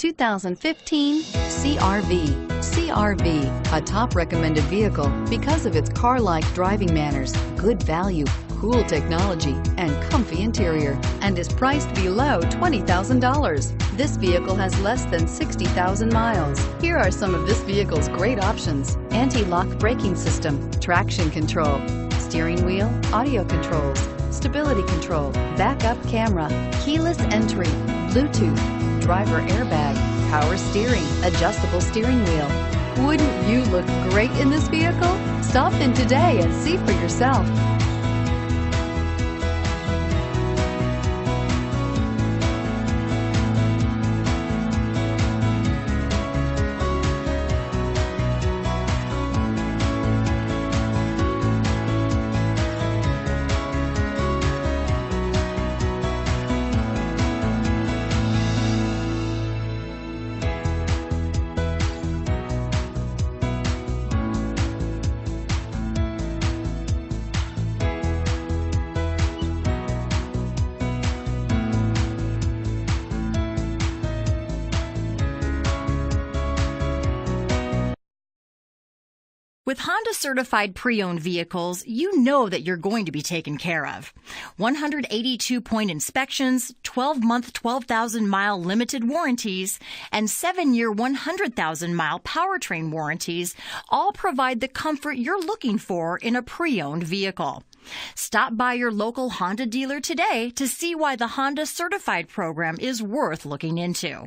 2015 CR-V. CR-V, a top recommended vehicle because of its car-like driving manners, good value, cool technology, and comfy interior, and is priced below $20,000. This vehicle has less than 60,000 miles. Here are some of this vehicle's great options: anti-lock braking system, traction control, steering wheel audio controls, stability control, backup camera, keyless entry, Bluetooth, driver airbag, power steering, adjustable steering wheel. Wouldn't you look great in this vehicle? Stop in today and see for yourself. With Honda certified pre-owned vehicles, you know that you're going to be taken care of. 182-point inspections, 12-month 12,000-mile limited warranties, and 7-year 100,000-mile powertrain warranties all provide the comfort you're looking for in a pre-owned vehicle. Stop by your local Honda dealer today to see why the Honda certified program is worth looking into.